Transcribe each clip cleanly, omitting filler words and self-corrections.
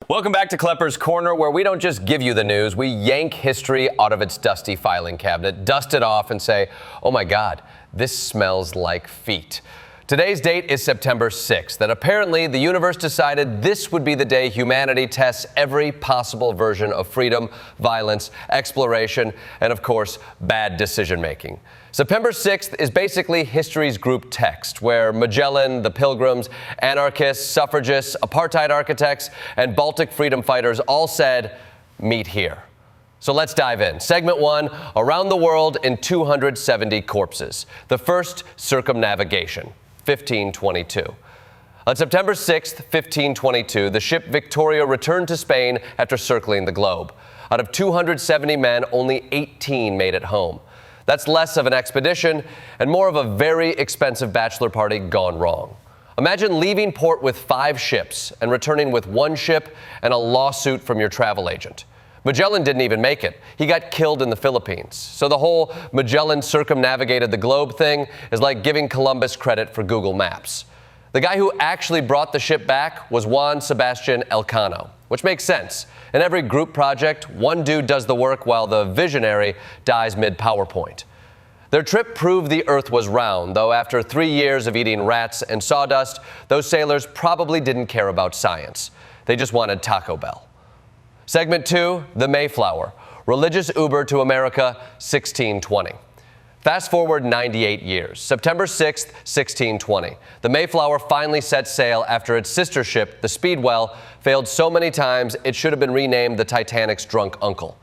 Welcome back to Kleppers Corner, where we don't just give you the news, we yank history out of its dusty filing cabinet, dust it off, and say, oh my God, this smells like feet. Today's date is September 6th, and apparently the universe decided this would be the day humanity tests every possible version of freedom, violence, exploration, and of course, bad decision-making. September 6th is basically history's group text, where Magellan, the Pilgrims, anarchists, suffragists, apartheid architects, and Baltic freedom fighters all said, meet here. So let's dive in. Segment 1, Around the World in 270 Corpses. The first circumnavigation, 1522. On September 6th, 1522, the ship Victoria returned to Spain after circling the globe. Out of 270 men, only 18 made it home. That's less of an expedition and more of a very expensive bachelor party gone wrong. Imagine leaving port with 5 ships and returning with 1 ship and a lawsuit from your travel agent. Magellan didn't even make it. He got killed in the Philippines. So the whole Magellan circumnavigated the globe thing is like giving Columbus credit for Google Maps. The guy who actually brought the ship back was Juan Sebastian Elcano, which makes sense. In every group project, one dude does the work while the visionary dies mid-PowerPoint. Their trip proved the Earth was round, though after 3 years of eating rats and sawdust, those sailors probably didn't care about science. They just wanted Taco Bell. Segment 2, The Mayflower, religious Uber to America, 1620. Fast forward 98 years, September 6th, 1620. The Mayflower finally set sail after its sister ship, the Speedwell, failed so many times it should have been renamed the Titanic's drunk uncle.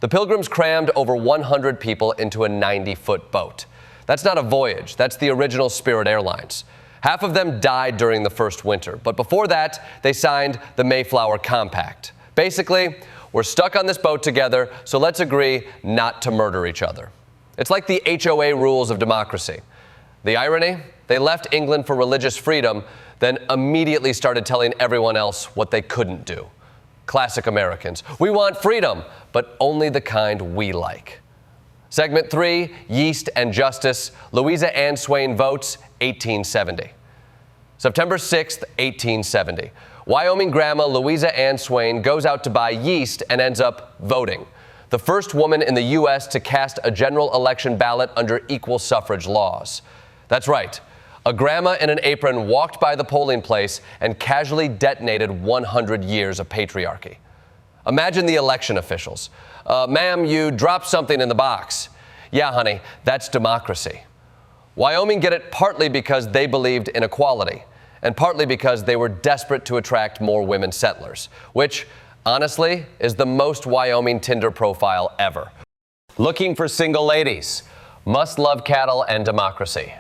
The Pilgrims crammed over 100 people into a 90-foot boat. That's not a voyage, that's the original Spirit Airlines. Half of them died during the first winter, but before that, they signed the Mayflower Compact. Basically, we're stuck on this boat together, so let's agree not to murder each other. It's like the HOA rules of democracy. The irony? They left England for religious freedom, then immediately started telling everyone else what they couldn't do. Classic Americans. We want freedom, but only the kind we like. Segment 3, Yeast and Justice, Louisa Ann Swain votes, 1870. September 6th, 1870. Wyoming grandma Louisa Ann Swain goes out to buy yeast and ends up voting. The first woman in the U.S. to cast a general election ballot under equal suffrage laws. That's right. A grandma in an apron walked by the polling place and casually detonated 100 years of patriarchy. Imagine the election officials. Ma'am, you dropped something in the box. Yeah, honey, that's democracy. Wyoming get it partly because they believed in equality, and partly because they were desperate to attract more women settlers, which, honestly, is the most Wyoming Tinder profile ever. Looking for single ladies. Must love cattle and democracy.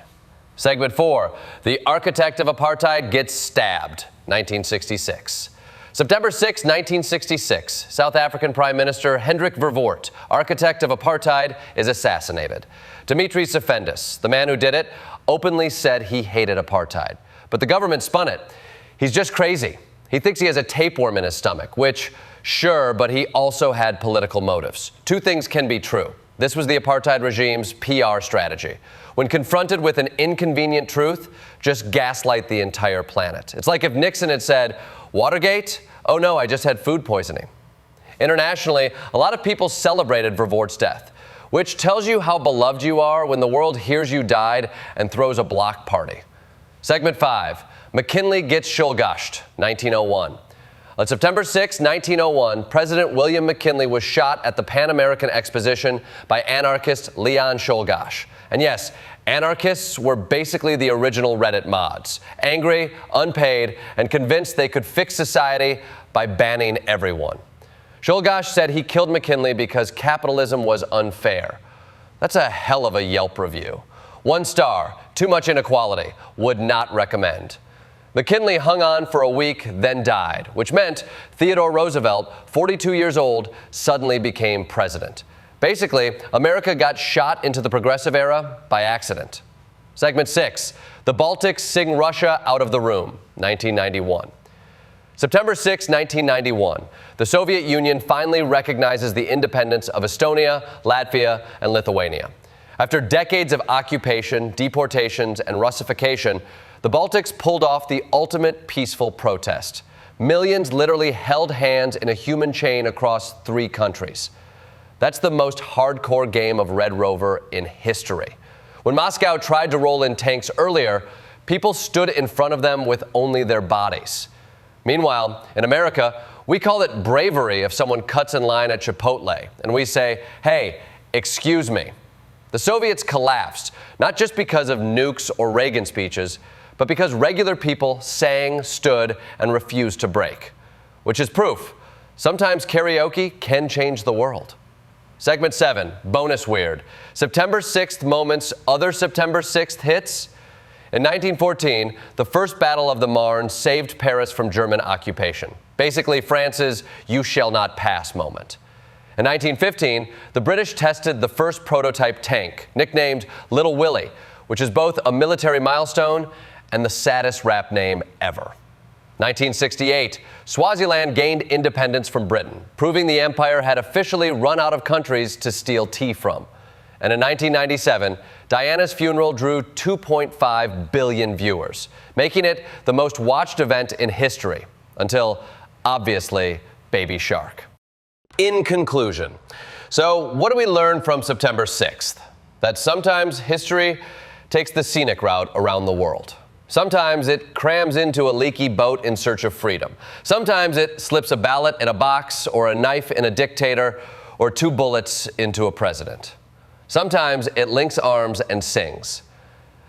Segment 4, the architect of apartheid gets stabbed, 1966. September 6, 1966, South African Prime Minister Hendrik Verwoerd, architect of apartheid, is assassinated. Dimitris Effendis, the man who did it, openly said he hated apartheid. But the government spun it. He's just crazy. He thinks he has a tapeworm in his stomach, which, sure, but he also had political motives. 2 things can be true. This was the apartheid regime's PR strategy. When confronted with an inconvenient truth, just gaslight the entire planet. It's like if Nixon had said, Watergate? Oh no, I just had food poisoning. Internationally, a lot of people celebrated Verwoerd's death, which tells you how beloved you are when the world hears you died and throws a block party. Segment 5, McKinley gets Shulgashed, 1901. On September 6, 1901, President William McKinley was shot at the Pan American Exposition by anarchist Leon Czolgosz. And yes, anarchists were basically the original Reddit mods, angry, unpaid, and convinced they could fix society by banning everyone. Czolgosz said he killed McKinley because capitalism was unfair. That's a hell of a Yelp review. 1 star, too much inequality, would not recommend. McKinley hung on for a week, then died, which meant Theodore Roosevelt, 42 years old, suddenly became president. Basically, America got shot into the progressive era by accident. Segment 6, the Baltics sing Russia out of the room, 1991. September 6, 1991, the Soviet Union finally recognizes the independence of Estonia, Latvia, and Lithuania. After decades of occupation, deportations, and Russification, the Baltics pulled off the ultimate peaceful protest. millions literally held hands in a human chain across 3 countries. That's the most hardcore game of Red Rover in history. When Moscow tried to roll in tanks earlier, people stood in front of them with only their bodies. Meanwhile, in America, we call it bravery if someone cuts in line at Chipotle, and we say, "Hey, excuse me." The Soviets collapsed, not just because of nukes or Reagan speeches, but because regular people sang, stood, and refused to break. Which is proof. Sometimes karaoke can change the world. Segment 7, Bonus Weird. September 6th moments, other September 6th hits. In 1914, the First Battle of the Marne saved Paris from German occupation. Basically, France's "you shall not pass" moment. In 1915, the British tested the first prototype tank, nicknamed Little Willie, which is both a military milestone and the saddest rap name ever. 1968, Swaziland gained independence from Britain, proving the empire had officially run out of countries to steal tea from. And in 1997, Diana's funeral drew 2.5 billion viewers, making it the most watched event in history, until, obviously, Baby Shark. In conclusion, so what do we learn from September 6th? That sometimes history takes the scenic route around the world. Sometimes it crams into a leaky boat in search of freedom. Sometimes it slips a ballot in a box, or a knife in a dictator, or 2 bullets into a president. Sometimes it links arms and sings.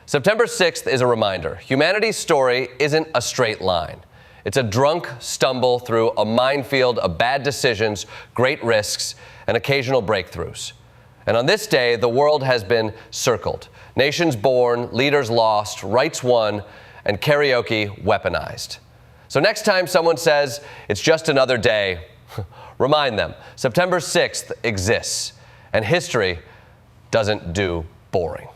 September 6th is a reminder. Humanity's story isn't a straight line. It's a drunk stumble through a minefield of bad decisions, great risks, and occasional breakthroughs. And on this day, the world has been circled. Nations born, leaders lost, rights won, and karaoke weaponized. So next time someone says it's just another day, remind them September 6th exists, and history doesn't do boring.